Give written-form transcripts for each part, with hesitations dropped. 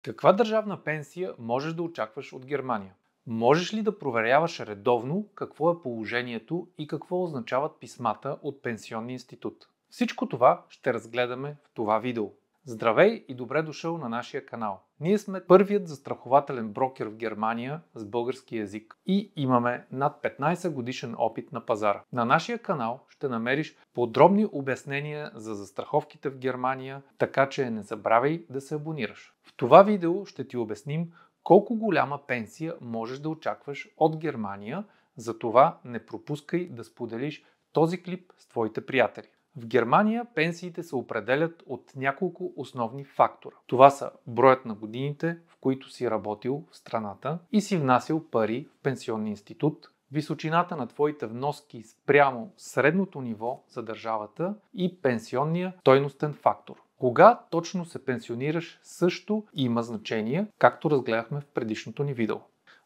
Каква държавна пенсия можеш да очакваш от Германия? Можеш ли да проверяваш редовно какво е положението и какво означават писмата от Пенсионния институт? Всичко това ще разгледаме в това видео. Здравей и добре дошъл на нашия канал. Ние сме първият застрахователен брокер в Германия с български език и имаме над 15 годишен опит на пазара. На нашия канал ще намериш подробни обяснения за застраховките в Германия, така че не забравяй да се абонираш. В това видео ще ти обясним колко голяма пенсия можеш да очакваш от Германия, затова не пропускай да споделиш този клип с твоите приятели. В Германия пенсиите се определят от няколко основни фактора. Това са броят на годините, в които си работил в страната и си внасял пари в пенсионния институт, височината на твоите вноски спрямо средното ниво за държавата и пенсионния стойностен фактор. Кога точно се пенсионираш също има значение, както разгледахме в предишното ни видео.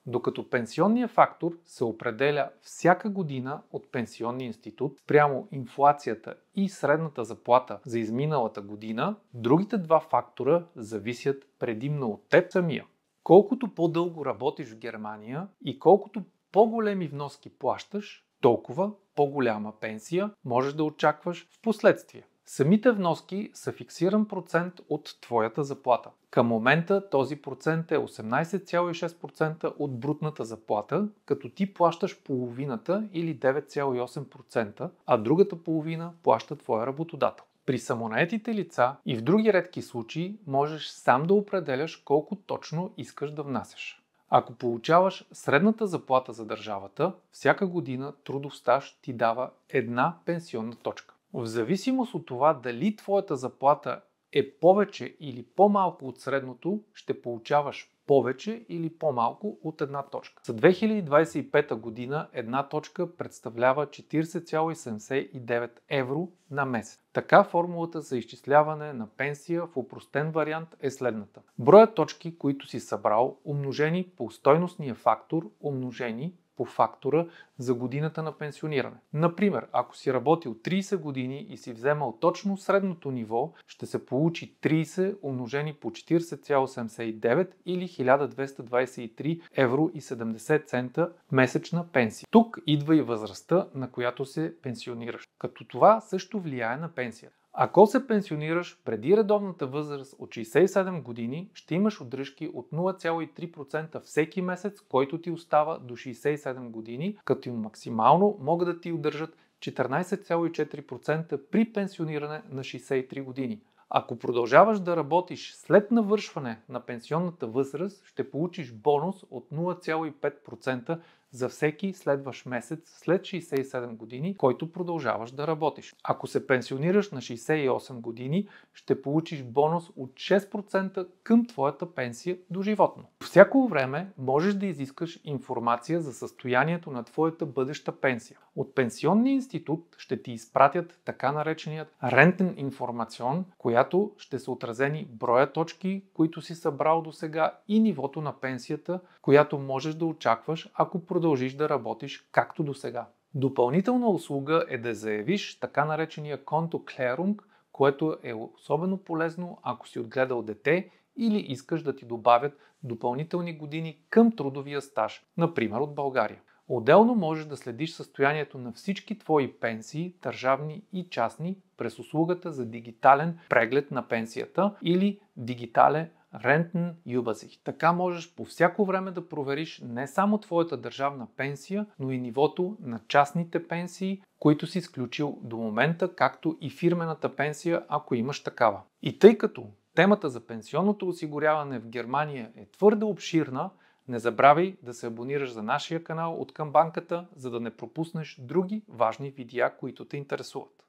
Докато пенсионният фактор се определя всяка година от Пенсионния институт спрямо инфлацията и средната заплата за изминалата година, другите два фактора зависят предимно от теб самия. Колкото по-дълго работиш в Германия и колкото по-големи вноски плащаш, толкова по-голяма пенсия можеш да очакваш в последствие. Самите вноски са фиксиран процент от твоята заплата. Към момента този процент е 18,6% от брутната заплата, като ти плащаш половината или 9,8%, а другата половина плаща твоя работодател. При самонаетите лица и в други редки случаи можеш сам да определяш колко точно искаш да внасяш. Ако получаваш средната заплата за държавата, всяка година трудов стаж ти дава една пенсионна точка. В зависимост от това дали твоята заплата е повече или по-малко от средното, ще получаваш повече или по-малко от една точка. За 2025 година една точка представлява 40,79 евро на месец. Така формулата за изчисляване на пенсия в опростен вариант е следната. Броят точки, които си събрал, умножени по стойностния фактор, умножени по фактора за годината на пенсиониране. Например, ако си работил 30 години и си вземал точно средното ниво, ще се получи 30 умножени по 40,79 или 1223 евро и 70 цента месечна пенсия. Тук идва и възрастта, на която се пенсионираш, като това също влияе на пенсията. Ако се пенсионираш преди редовната възраст от 67 години, ще имаш удръжки от 0,3% всеки месец, който ти остава до 67 години, като максимално могат да ти удържат 14,4% при пенсиониране на 63 години. Ако продължаваш да работиш след навършване на пенсионната възраст, ще получиш бонус от 0,5% за всеки следващ месец след 67 години, който продължаваш да работиш. Ако се пенсионираш на 68 години, ще получиш бонус от 6% към твоята пенсия доживотно. По всяко време можеш да изискаш информация за състоянието на твоята бъдеща пенсия. От Пенсионния институт ще ти изпратят така нареченият рентен информацион, която ще са отразени броя точки, които си събрал до сега и нивото на пенсията, която можеш да очакваш, ако продължиш да работиш както до сега. Допълнителна услуга е да заявиш така наречения конто-клерунг, което е особено полезно, ако си отгледал дете или искаш да ти добавят допълнителни години към трудовия стаж, например от България. Отделно можеш да следиш състоянието на всички твои пенсии, държавни и частни, през услугата за дигитален преглед на пенсията или дигитален Renten Übersicht. Така можеш по всяко време да провериш не само твоята държавна пенсия, но и нивото на частните пенсии, които си сключил до момента, както и фирмената пенсия, ако имаш такава. И тъй като темата за пенсионното осигуряване в Германия е твърде обширна, не забравяй да се абонираш за нашия канал от към банката, за да не пропуснеш други важни видеа, които те интересуват.